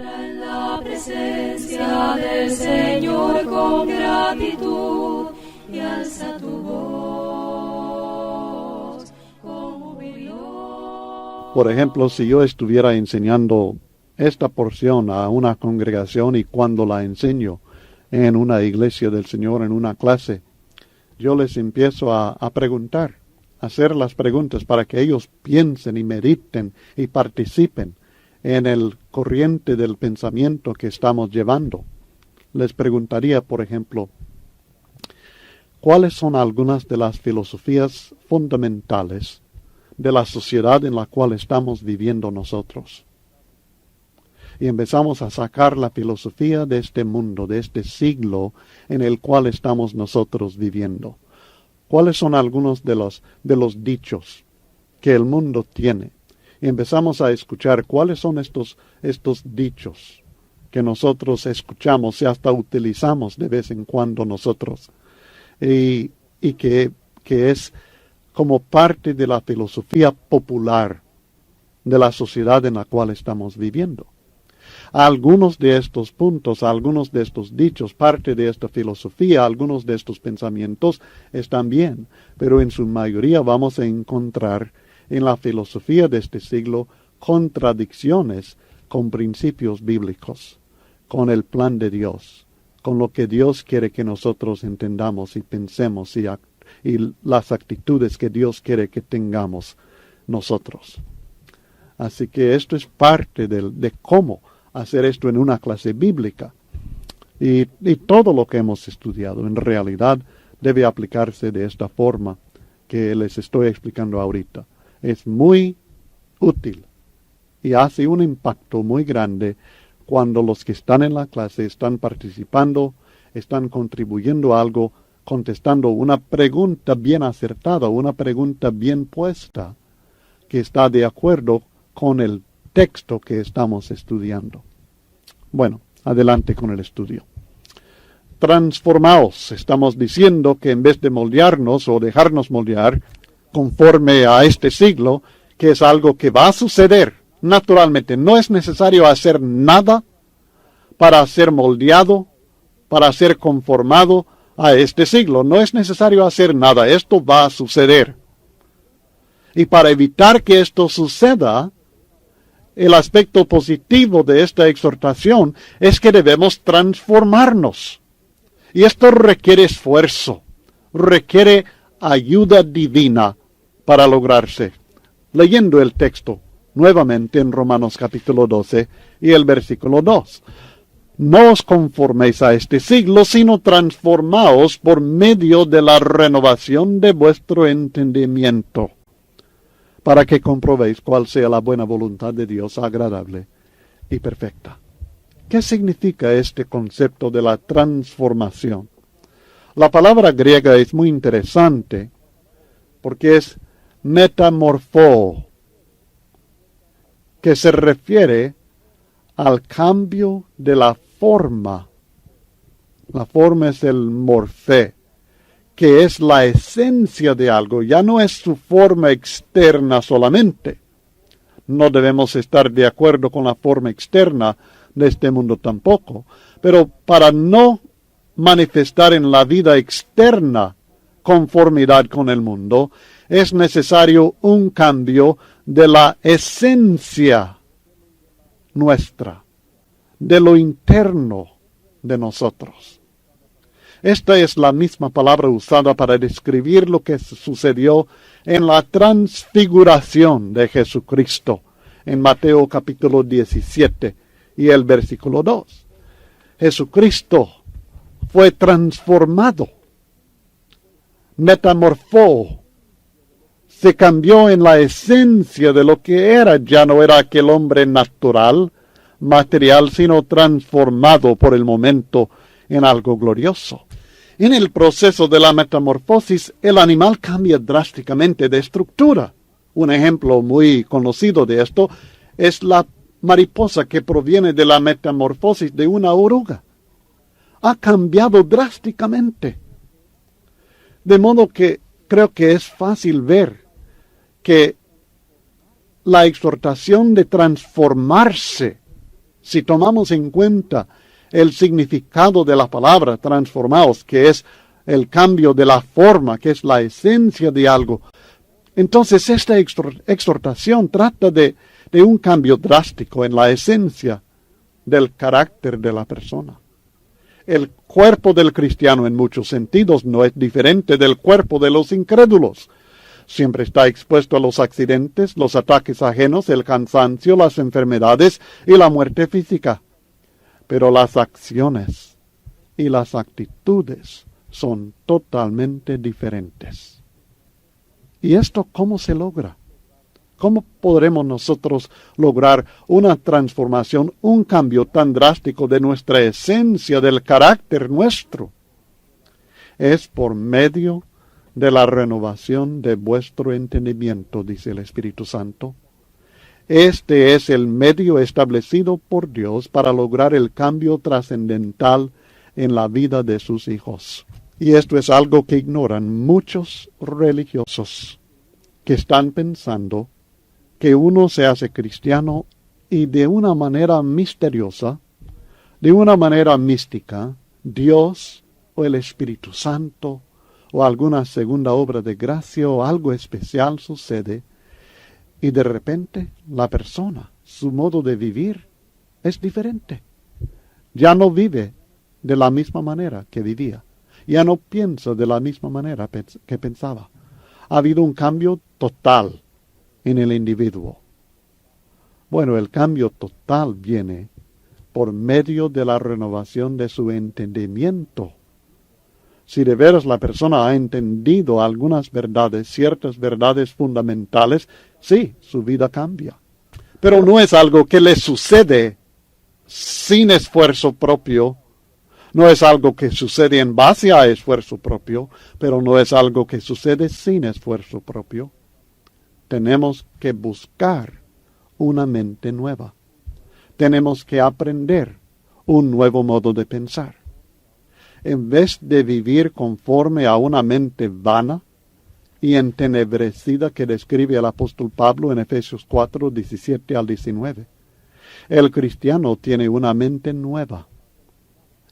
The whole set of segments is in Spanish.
En la presencia del Señor con gratitud y alza tu voz con jubileo. Por ejemplo, si yo estuviera enseñando esta porción a una congregación y cuando la enseño en una iglesia del Señor, en una clase, yo les empiezo a preguntar, a hacer las preguntas para que ellos piensen y mediten y participen en el corriente del pensamiento que estamos llevando. Les preguntaría, por ejemplo, ¿cuáles son algunas de las filosofías fundamentales de la sociedad en la cual estamos viviendo nosotros? Y empezamos a sacar la filosofía de este mundo, de este siglo en el cual estamos nosotros viviendo. ¿Cuáles son algunos de los dichos que el mundo tiene? Y empezamos a escuchar cuáles son estos dichos que nosotros escuchamos y hasta utilizamos de vez en cuando nosotros. Y que es como parte de la filosofía popular de la sociedad en la cual estamos viviendo. Algunos de estos puntos, algunos de estos dichos, parte de esta filosofía, algunos de estos pensamientos están bien, pero en su mayoría vamos a encontrar en la filosofía de este siglo contradicciones con principios bíblicos, con el plan de Dios, con lo que Dios quiere que nosotros entendamos y pensemos y las actitudes que Dios quiere que tengamos nosotros. Así que esto es parte de cómo hacer esto en una clase bíblica. Y todo lo que hemos estudiado en realidad debe aplicarse de esta forma que les estoy explicando ahorita. Es muy útil y hace un impacto muy grande cuando los que están en la clase están participando, están contribuyendo a algo, contestando una pregunta bien acertada, una pregunta bien puesta, que está de acuerdo con el texto que estamos estudiando. Bueno, adelante con el estudio. Transformaos. Estamos diciendo que en vez de moldearnos o dejarnos moldear conforme a este siglo, que es algo que va a suceder naturalmente. No es necesario hacer nada para ser moldeado, para ser conformado a este siglo. No es necesario hacer nada. Esto va a suceder. Y para evitar que esto suceda, el aspecto positivo de esta exhortación es que debemos transformarnos. Y esto requiere esfuerzo, requiere ayuda divina para lograrse. Leyendo el texto nuevamente en Romanos capítulo 12 y el versículo 2. No os conforméis a este siglo, sino transformaos por medio de la renovación de vuestro entendimiento, para que comprobéis cuál sea la buena voluntad de Dios, agradable y perfecta. ¿Qué significa este concepto de la transformación? La palabra griega es muy interesante porque es metamorfo, que se refiere al cambio de la forma. La forma es el morfé, que es la esencia de algo, ya no es su forma externa solamente. No debemos estar de acuerdo con la forma externa de este mundo tampoco, pero para no manifestar en la vida externa conformidad con el mundo, es necesario un cambio de la esencia nuestra, de lo interno de nosotros. Esta es la misma palabra usada para describir lo que sucedió en la transfiguración de Jesucristo en Mateo capítulo 17 y el versículo 2. Jesucristo fue transformado, metamorfó, se cambió en la esencia de lo que era. Ya no era aquel hombre natural, material, sino transformado por el momento en algo glorioso. En el proceso de la metamorfosis, el animal cambia drásticamente de estructura. Un ejemplo muy conocido de esto es la mariposa que proviene de la metamorfosis de una oruga. Ha cambiado drásticamente. De modo que creo que es fácil ver que la exhortación de transformarse Si tomamos en cuenta el significado de la palabra transformados, que es el cambio de la forma, que es la esencia de algo, entonces esta exhortación trata de un cambio drástico en la esencia del carácter de la persona. El cuerpo del cristiano en muchos sentidos no es diferente del cuerpo de los incrédulos. Siempre está expuesto a los accidentes, los ataques ajenos, el cansancio, las enfermedades y la muerte física. Pero las acciones y las actitudes son totalmente diferentes. ¿Y esto cómo se logra? ¿Cómo podremos nosotros lograr una transformación, un cambio tan drástico de nuestra esencia, del carácter nuestro? Es por medio de la renovación de vuestro entendimiento, dice el Espíritu Santo. Este es el medio establecido por Dios para lograr el cambio trascendental en la vida de sus hijos. Y esto es algo que ignoran muchos religiosos que están pensando que uno se hace cristiano y de una manera misteriosa, de una manera mística, Dios o el Espíritu Santo o alguna segunda obra de gracia o algo especial sucede y de repente la persona, su modo de vivir es diferente. Ya no vive de la misma manera que vivía. Ya no piensa de la misma manera que pensaba. Ha habido un cambio total en el individuo. Bueno, el cambio total viene por medio de la renovación de su entendimiento. Si de veras la persona ha entendido algunas verdades, ciertas verdades fundamentales, sí, su vida cambia. Pero no es algo que le sucede sin esfuerzo propio. No es algo que sucede en base a esfuerzo propio, pero no es algo que sucede sin esfuerzo propio. Tenemos que buscar una mente nueva. Tenemos que aprender un nuevo modo de pensar. En vez de vivir conforme a una mente vana y entenebrecida que describe el apóstol Pablo en Efesios 4, 17 al 19, el cristiano tiene una mente nueva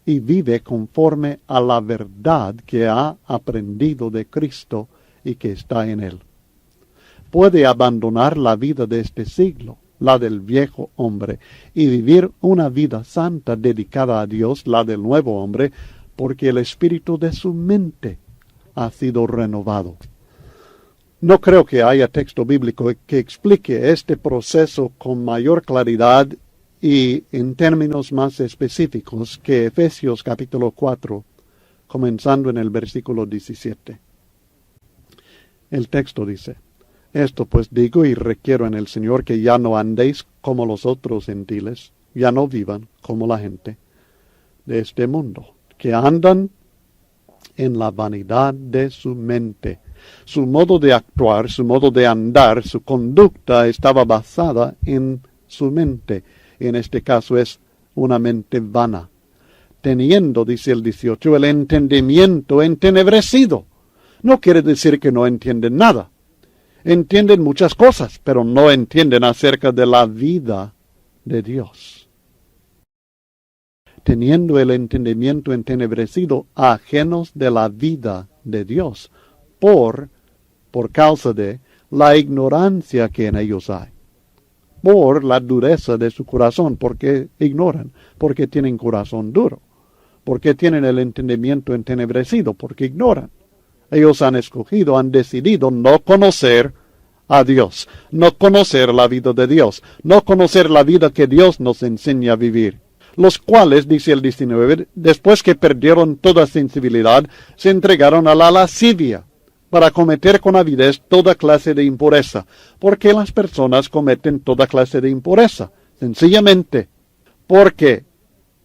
y vive conforme a la verdad que ha aprendido de Cristo y que está en él. Puede abandonar la vida de este siglo, la del viejo hombre, y vivir una vida santa dedicada a Dios, la del nuevo hombre, porque el espíritu de su mente ha sido renovado. No creo que haya texto bíblico que explique este proceso con mayor claridad y en términos más específicos que Efesios capítulo 4, comenzando en el versículo 17. El texto dice: Esto pues digo y requiero en el Señor que ya no andéis como los otros gentiles, ya no vivan como la gente de este mundo, que andan en la vanidad de su mente. Su modo de actuar, su modo de andar, su conducta estaba basada en su mente. En este caso es una mente vana. Teniendo, dice el 18, el entendimiento entenebrecido. No quiere decir que no entienden nada. Entienden muchas cosas, pero no entienden acerca de la vida de Dios. Teniendo el entendimiento entenebrecido, ajenos de la vida de Dios, por causa de la ignorancia que en ellos hay. Por la dureza de su corazón, porque ignoran, porque tienen corazón duro, porque tienen el entendimiento entenebrecido, porque ignoran. Ellos han escogido, han decidido no conocer a Dios, no conocer la vida de Dios, no conocer la vida que Dios nos enseña a vivir. Los cuales, dice el 19, después que perdieron toda sensibilidad, se entregaron a la lascivia, para cometer con avidez toda clase de impureza. ¿Por qué las personas cometen toda clase de impureza? Sencillamente porque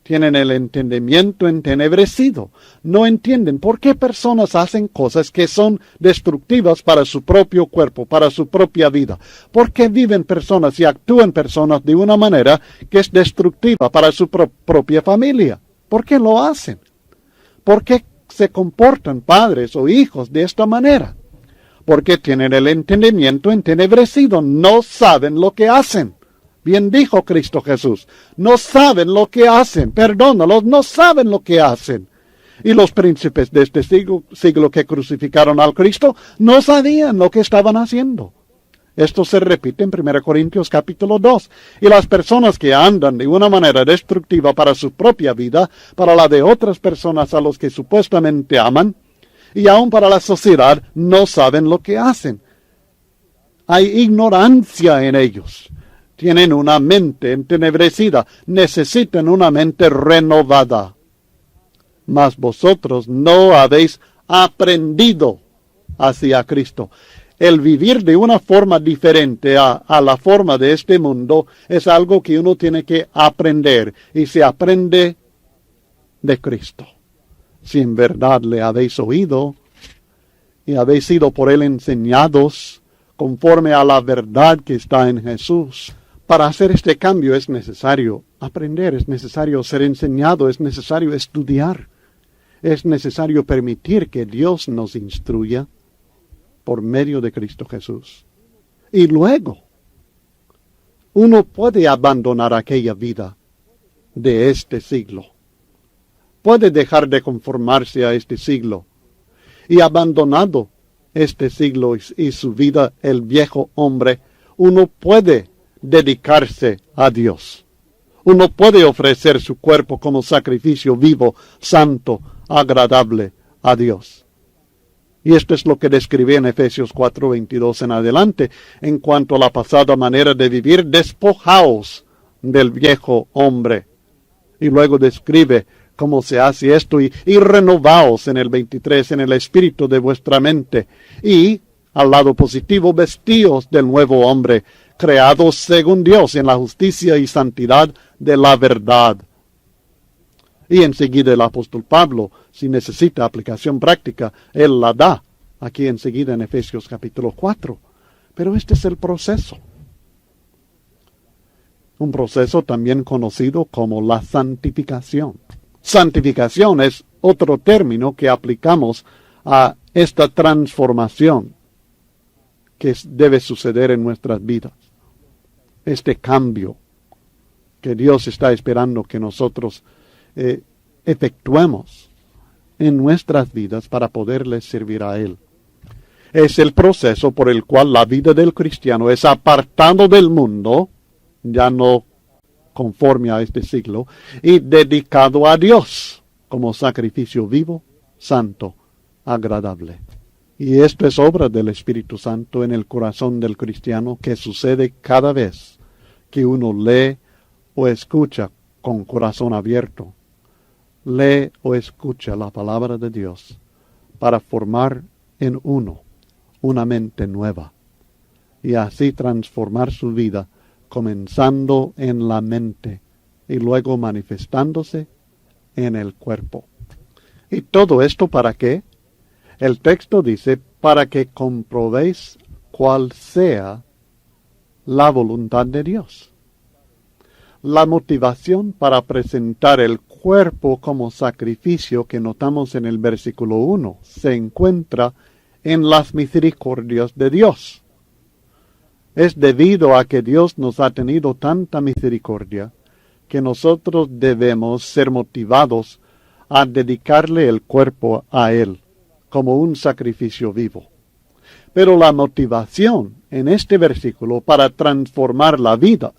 tienen el entendimiento entenebrecido. No entienden por qué personas hacen cosas que son destructivas para su propio cuerpo, para su propia vida. ¿Por qué viven personas y actúan personas de una manera que es destructiva para su propia familia? ¿Por qué lo hacen? ¿Por qué se comportan padres o hijos de esta manera? Porque tienen el entendimiento entenebrecido, no saben lo que hacen, Bien dijo Cristo Jesús, no saben lo que hacen, perdónalos, no saben lo que hacen. Y los príncipes de este siglo que crucificaron al Cristo no sabían lo que estaban haciendo. Esto se repite en 1 Corintios capítulo 2. Y las personas que andan de una manera destructiva para su propia vida, para la de otras personas a los que supuestamente aman, y aún para la sociedad, no saben lo que hacen. Hay ignorancia en ellos. Tienen una mente entenebrecida, necesitan una mente renovada. Mas vosotros no habéis aprendido hacia Cristo. El vivir de una forma diferente a la forma de este mundo es algo que uno tiene que aprender, y se aprende de Cristo. Si en verdad le habéis oído y habéis sido por él enseñados conforme a la verdad que está en Jesús. Para hacer este cambio es necesario aprender, es necesario ser enseñado, es necesario estudiar, es necesario permitir que Dios nos instruya por medio de Cristo Jesús. Y luego, uno puede abandonar aquella vida de este siglo. Puede dejar de conformarse a este siglo. Y abandonado este siglo y su vida, el viejo hombre, uno puede dedicarse a Dios. Uno puede ofrecer su cuerpo como sacrificio vivo, santo, agradable a Dios. Y esto es lo que describe en Efesios 4:22 en adelante. En cuanto a la pasada manera de vivir, despojaos del viejo hombre. Y luego describe cómo se hace esto, y renovaos en el 23, en el espíritu de vuestra mente. Y, al lado positivo, vestíos del nuevo hombre, creados según Dios en la justicia y santidad de la verdad. Y enseguida el apóstol Pablo, si necesita aplicación práctica, él la da, aquí enseguida en Efesios capítulo 4. Pero este es el proceso. Un proceso también conocido como la santificación. Santificación es otro término que aplicamos a esta transformación que debe suceder en nuestras vidas. Este cambio que Dios está esperando que nosotros efectuemos en nuestras vidas para poderles servir a Él. Es el proceso por el cual la vida del cristiano es apartado del mundo, ya no conforme a este siglo, y dedicado a Dios como sacrificio vivo, santo, agradable. Y esto es obra del Espíritu Santo en el corazón del cristiano, que sucede cada vez que uno lee o escucha con corazón abierto, lee o escucha la palabra de Dios para formar en uno una mente nueva y así transformar su vida, comenzando en la mente y luego manifestándose en el cuerpo. ¿Y todo esto para qué? El texto dice, para que comprobéis cuál sea la voluntad de Dios. La motivación para presentar el cuerpo como sacrificio que notamos en el versículo 1 se encuentra en las misericordias de Dios. Es debido a que Dios nos ha tenido tanta misericordia que nosotros debemos ser motivados a dedicarle el cuerpo a Él como un sacrificio vivo. Pero la motivación en este versículo para transformar la vida,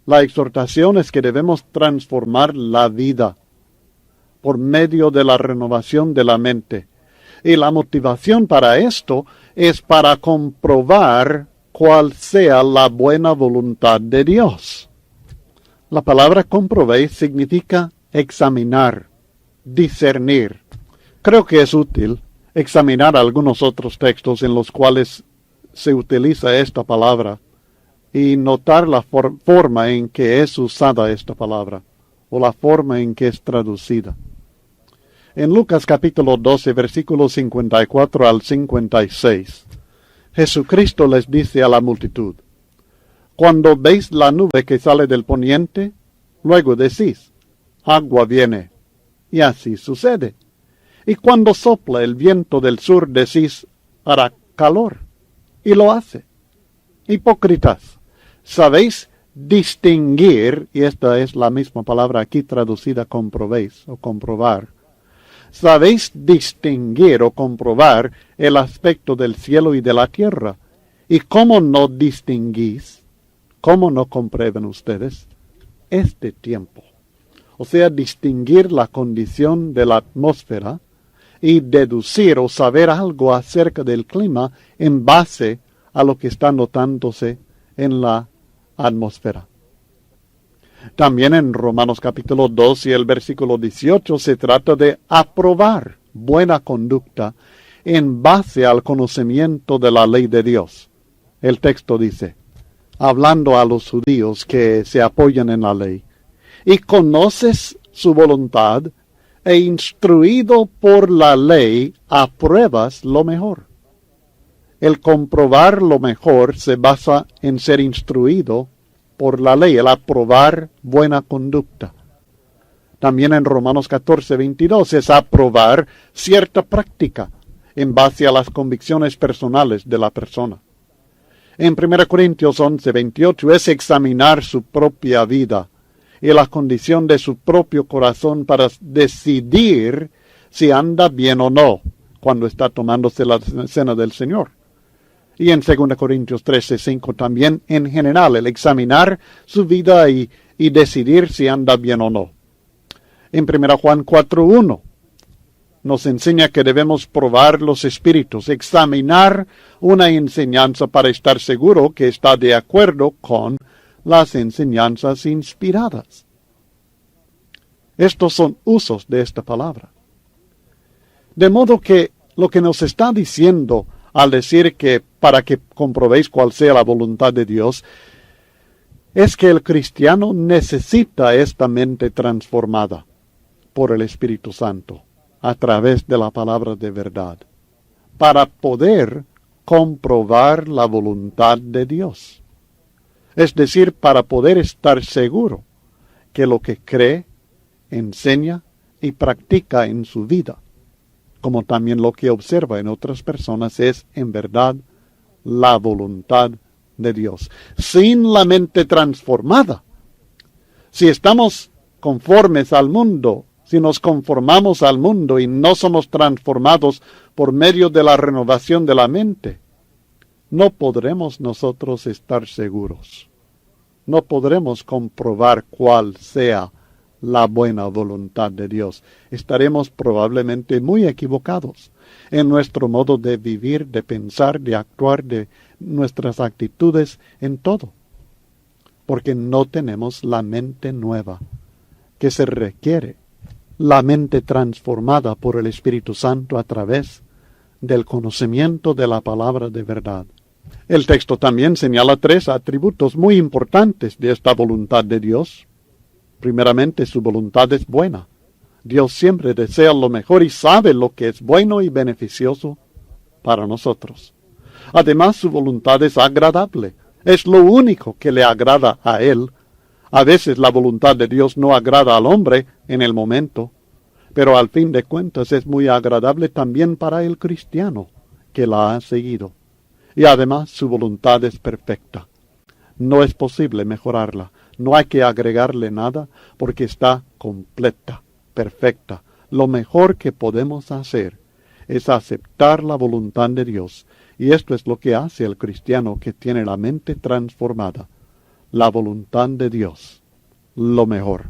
la exhortación es que debemos transformar la vida por medio de la renovación de la mente. Y la motivación para esto es para comprobar cuál sea la buena voluntad de Dios. La palabra comprobéis significa examinar, discernir. Creo que es útil examinar algunos otros textos en los cuales se utiliza esta palabra y notar la forma en que es usada esta palabra o la forma en que es traducida. En Lucas capítulo 12, versículos 54 al 56, Jesucristo les dice a la multitud, cuando veis la nube que sale del poniente, luego decís, agua viene, y así sucede. Y cuando sopla el viento del sur, decís, hará calor, y lo hace. Hipócritas, sabéis distinguir, y esta es la misma palabra aquí traducida comprobéis o comprobar, sabéis distinguir o comprobar el aspecto del cielo y de la tierra. ¿Y cómo no distinguís? ¿Cómo no comprueban ustedes este tiempo? O sea, distinguir la condición de la atmósfera y deducir o saber algo acerca del clima en base a lo que está notándose en la atmósfera. También en Romanos capítulo 2 y el versículo 18 se trata de aprobar buena conducta en base al conocimiento de la ley de Dios. El texto dice, hablando a los judíos que se apoyan en la ley, y conoces su voluntad, e instruido por la ley, apruebas lo mejor. El comprobar lo mejor se basa en ser instruido por la ley, el aprobar buena conducta. También en Romanos 14:22 es aprobar cierta práctica en base a las convicciones personales de la persona. En 1 Corintios 11:28 es examinar su propia vida y la condición de su propio corazón para decidir si anda bien o no cuando está tomándose la cena del Señor. Y en 2 Corintios 13:5 también en general el examinar su vida y decidir si anda bien o no. En 1 Juan 4:1 nos enseña que debemos probar los espíritus, examinar una enseñanza para estar seguro que está de acuerdo con las enseñanzas inspiradas. Estos son usos de esta palabra. De modo que lo que nos está diciendo al decir que para que comprobéis cuál sea la voluntad de Dios, es que el cristiano necesita esta mente transformada por el Espíritu Santo a través de la palabra de verdad, para poder comprobar la voluntad de Dios. Es decir, para poder estar seguro que lo que cree, enseña y practica en su vida, como también lo que observa en otras personas, es en verdad la voluntad de Dios. Sin la mente transformada, si estamos conformes al mundo, si nos conformamos al mundo y no somos transformados por medio de la renovación de la mente, no podremos nosotros estar seguros. No podremos comprobar cuál sea la buena voluntad de Dios. Estaremos probablemente muy equivocados en nuestro modo de vivir, de pensar, de actuar, de nuestras actitudes, en todo. Porque no tenemos la mente nueva que se requiere, la mente transformada por el Espíritu Santo a través del conocimiento de la palabra de verdad. El texto también señala 3 atributos muy importantes de esta voluntad de Dios. Primeramente, su voluntad es buena. Dios siempre desea lo mejor y sabe lo que es bueno y beneficioso para nosotros. Además, su voluntad es agradable. Es lo único que le agrada a Él. A veces la voluntad de Dios no agrada al hombre en el momento, pero al fin de cuentas es muy agradable también para el cristiano que la ha seguido. Y además su voluntad es perfecta. No es posible mejorarla. No hay que agregarle nada porque está completa, perfecta. Lo mejor que podemos hacer es aceptar la voluntad de Dios. Y esto es lo que hace el cristiano que tiene la mente transformada. La voluntad de Dios, lo mejor.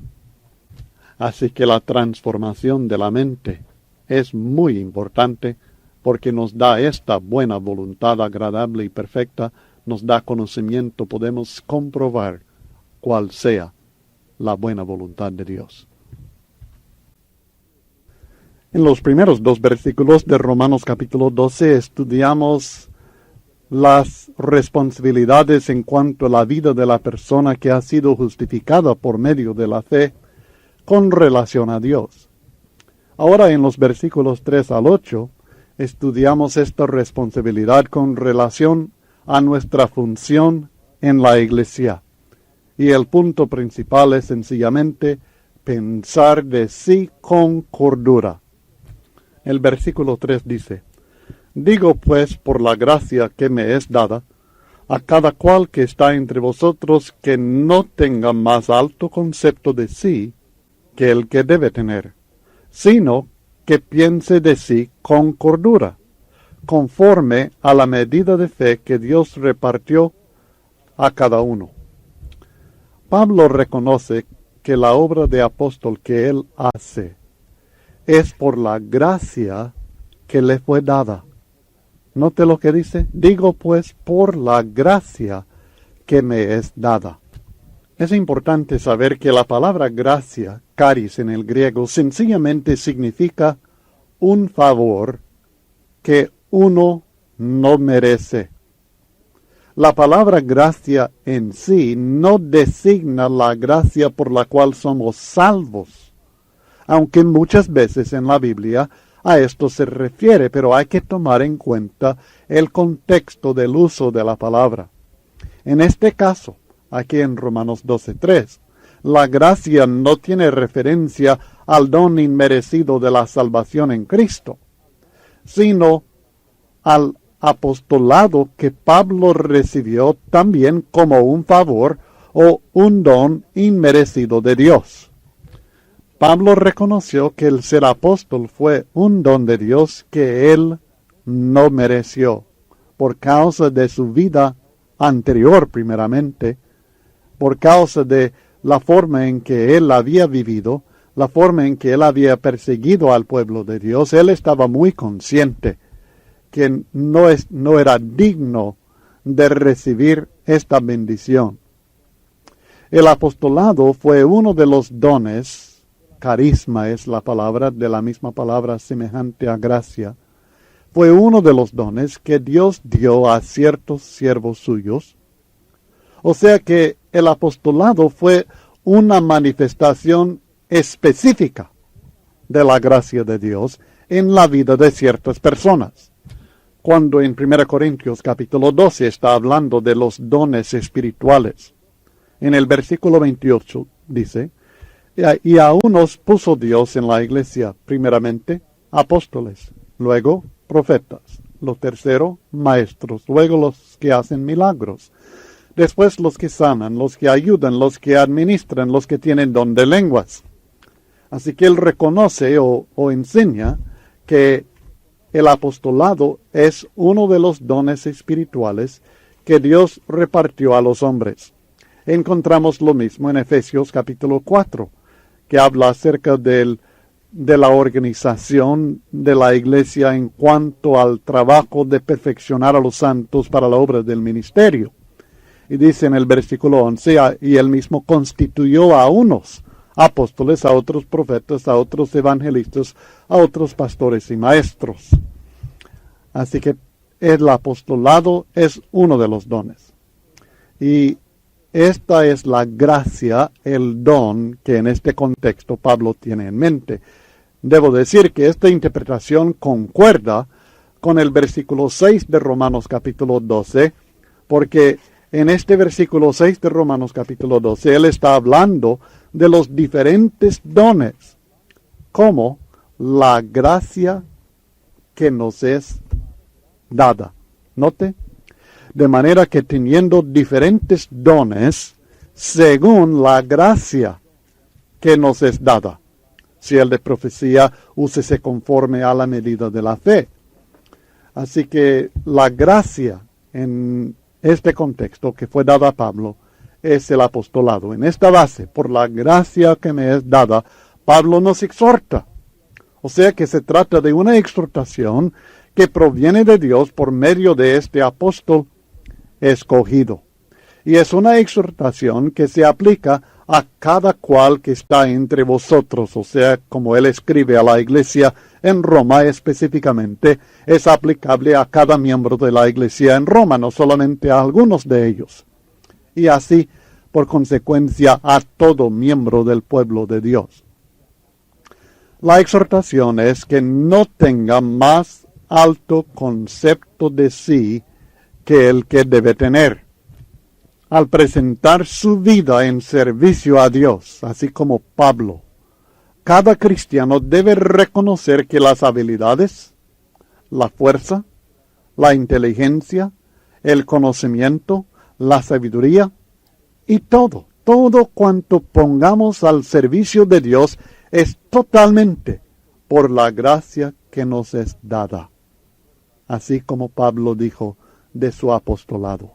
Así que la transformación de la mente es muy importante porque nos da esta buena voluntad agradable y perfecta, nos da conocimiento, podemos comprobar cuál sea la buena voluntad de Dios. En los primeros 2 versículos de Romanos capítulo 12 estudiamos las responsabilidades en cuanto a la vida de la persona que ha sido justificada por medio de la fe con relación a Dios. Ahora en los versículos 3 al 8 estudiamos esta responsabilidad con relación a nuestra función en la iglesia. Y el punto principal es sencillamente pensar de sí con cordura. El versículo 3 dice, digo pues por la gracia que me es dada, a cada cual que está entre vosotros que no tenga más alto concepto de sí que el que debe tener, sino que piense de sí con cordura, conforme a la medida de fe que Dios repartió a cada uno. Pablo reconoce que la obra de apóstol que él hace es por la gracia que le fue dada. Note lo que dice: digo pues por la gracia que me es dada. Es importante saber que la palabra gracia, charis en el griego, sencillamente significa un favor que uno no merece. La palabra gracia en sí no designa la gracia por la cual somos salvos, aunque muchas veces en la Biblia a esto se refiere, pero hay que tomar en cuenta el contexto del uso de la palabra. En este caso, aquí en Romanos 12:3, la gracia no tiene referencia al don inmerecido de la salvación en Cristo, sino al apostolado que Pablo recibió también como un favor o un don inmerecido de Dios. Pablo reconoció que el ser apóstol fue un don de Dios que él no mereció, por causa de su vida anterior primeramente, por causa de la forma en que él había vivido, la forma en que él había perseguido al pueblo de Dios. Él estaba muy consciente que no era digno de recibir esta bendición. El apostolado fue uno de los dones. Carisma es la palabra, de la misma palabra semejante a gracia. Fue uno de los dones que Dios dio a ciertos siervos suyos. O sea que el apostolado fue una manifestación específica de la gracia de Dios en la vida de ciertas personas. Cuando en 1 Corintios capítulo 12 está hablando de los dones espirituales, en el versículo 28 dice: y a unos puso Dios en la iglesia, primeramente apóstoles, luego profetas, lo tercero maestros, luego los que hacen milagros, después los que sanan, los que ayudan, los que administran, los que tienen don de lenguas. Así que él reconoce o enseña que el apostolado es uno de los dones espirituales que Dios repartió a los hombres. Encontramos lo mismo en Efesios capítulo 4, que habla acerca de la organización de la iglesia en cuanto al trabajo de perfeccionar a los santos para la obra del ministerio. Y dice en el versículo 11, y él mismo constituyó a unos apóstoles, a otros profetas, a otros evangelistas, a otros pastores y maestros. Así que el apostolado es uno de los dones. Y esta es la gracia, el don que en este contexto Pablo tiene en mente. Debo decir que esta interpretación concuerda con el versículo 6 de Romanos capítulo 12, porque en este versículo 6 de Romanos capítulo 12, él está hablando de los diferentes dones, como la gracia que nos es dada. Note. De manera que teniendo diferentes dones, según la gracia que nos es dada. Si el de profecía, úsese conforme a la medida de la fe. Así que la gracia en este contexto que fue dada a Pablo es el apostolado. En esta base, por la gracia que me es dada, Pablo nos exhorta. O sea que se trata de una exhortación que proviene de Dios por medio de este apóstol escogido. Y es una exhortación que se aplica a cada cual que está entre vosotros. O sea, como él escribe a la iglesia en Roma específicamente, es aplicable a cada miembro de la iglesia en Roma, no solamente a algunos de ellos. Y así, por consecuencia, a todo miembro del pueblo de Dios. La exhortación es que no tenga más alto concepto de sí que el que debe tener. Al presentar su vida en servicio a Dios, así como Pablo, cada cristiano debe reconocer que las habilidades, la fuerza, la inteligencia, el conocimiento, la sabiduría y todo cuanto pongamos al servicio de Dios es totalmente por la gracia que nos es dada. Así como Pablo dijo de su apostolado.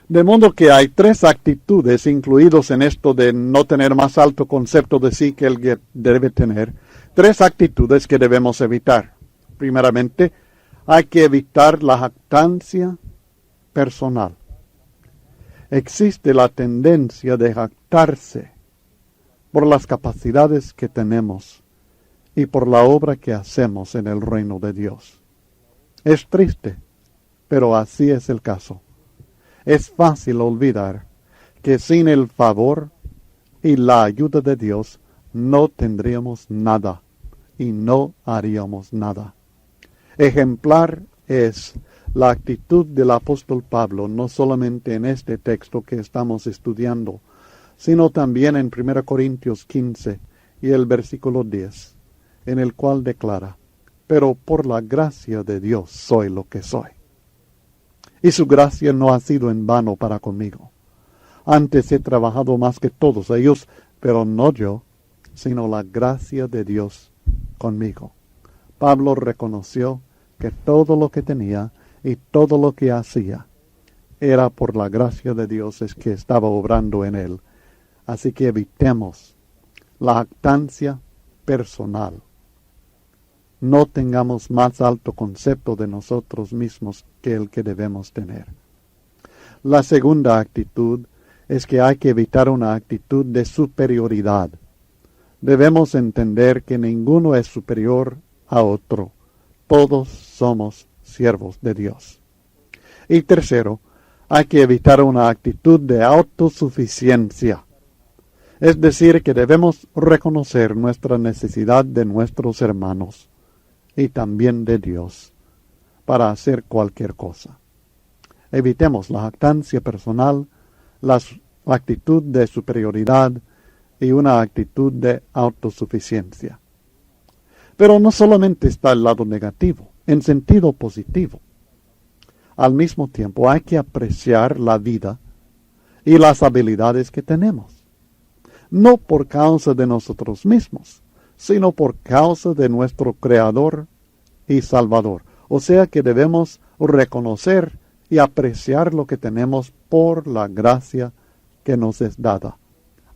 De modo que hay 3 actitudes incluidos en esto de no tener más alto concepto de sí que el que debe tener. 3 actitudes que debemos evitar. Primeramente, hay que evitar la jactancia personal. Existe la tendencia de jactarse por las capacidades que tenemos y por la obra que hacemos en el reino de Dios. Es triste, pero así es el caso. Es fácil olvidar que sin el favor y la ayuda de Dios no tendríamos nada y no haríamos nada. Ejemplar es la actitud del apóstol Pablo, no solamente en este texto que estamos estudiando, sino también en 1 Corintios 15 y el versículo 10, en el cual declara, pero por la gracia de Dios soy lo que soy. Y su gracia no ha sido en vano para conmigo. Antes he trabajado más que todos ellos, pero no yo, sino la gracia de Dios conmigo. Pablo reconoció que todo lo que tenía y todo lo que hacía era por la gracia de Dios es que estaba obrando en él. Así que evitemos la jactancia personal. No tengamos más alto concepto de nosotros mismos que el que debemos tener. La segunda actitud es que hay que evitar una actitud de superioridad. Debemos entender que ninguno es superior a otro. Todos somos siervos de Dios. Y tercero, hay que evitar una actitud de autosuficiencia. Es decir, que debemos reconocer nuestra necesidad de nuestros hermanos y también de Dios para hacer cualquier cosa. Evitemos la jactancia personal, la actitud de superioridad y una actitud de autosuficiencia. Pero no solamente está el lado negativo, en sentido positivo. Al mismo tiempo hay que apreciar la vida y las habilidades que tenemos. No por causa de nosotros mismos, sino por causa de nuestro Creador y Salvador. O sea que debemos reconocer y apreciar lo que tenemos por la gracia que nos es dada.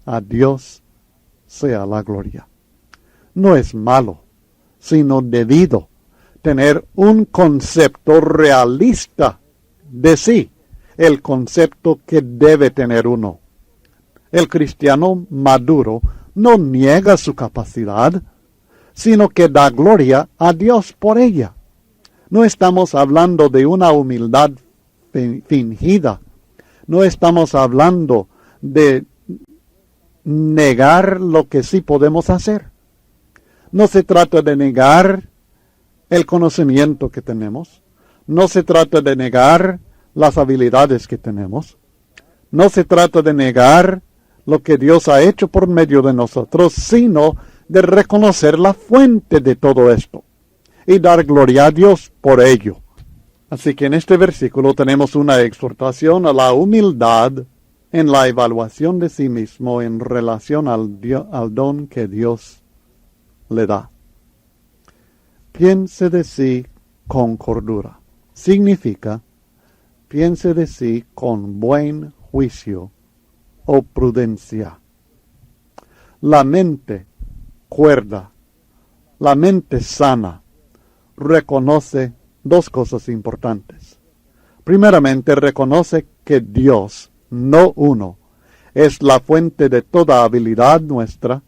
A Dios sea la gloria. No es malo, sino debido tener un concepto realista de sí, el concepto que debe tener uno. El cristiano maduro no niega su capacidad, sino que da gloria a Dios por ella. No estamos hablando de una humildad fingida. No estamos hablando de negar lo que sí podemos hacer. No se trata de negar el conocimiento que tenemos. No se trata de negar las habilidades que tenemos. No se trata de negar lo que Dios ha hecho por medio de nosotros, sino de reconocer la fuente de todo esto y dar gloria a Dios por ello. Así que en este versículo tenemos una exhortación a la humildad en la evaluación de sí mismo en relación al don que Dios le da. Piense de sí con cordura. Significa, piense de sí con buen juicio o prudencia. La mente cuerda, la mente sana, reconoce 2 cosas importantes. Primeramente, reconoce que Dios, no uno, es la fuente de toda habilidad nuestra,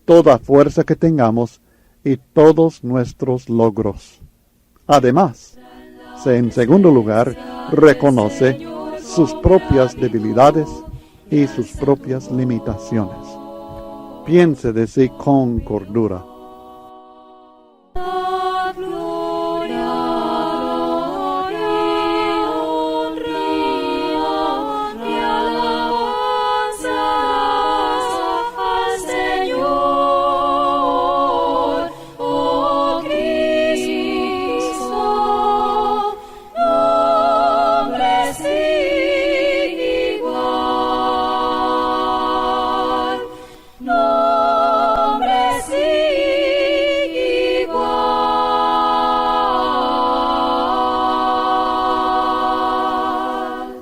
toda fuerza que tengamos y todos nuestros logros. Además, en segundo lugar, reconoce sus propias debilidades y sus propias limitaciones. Piense de sí con cordura.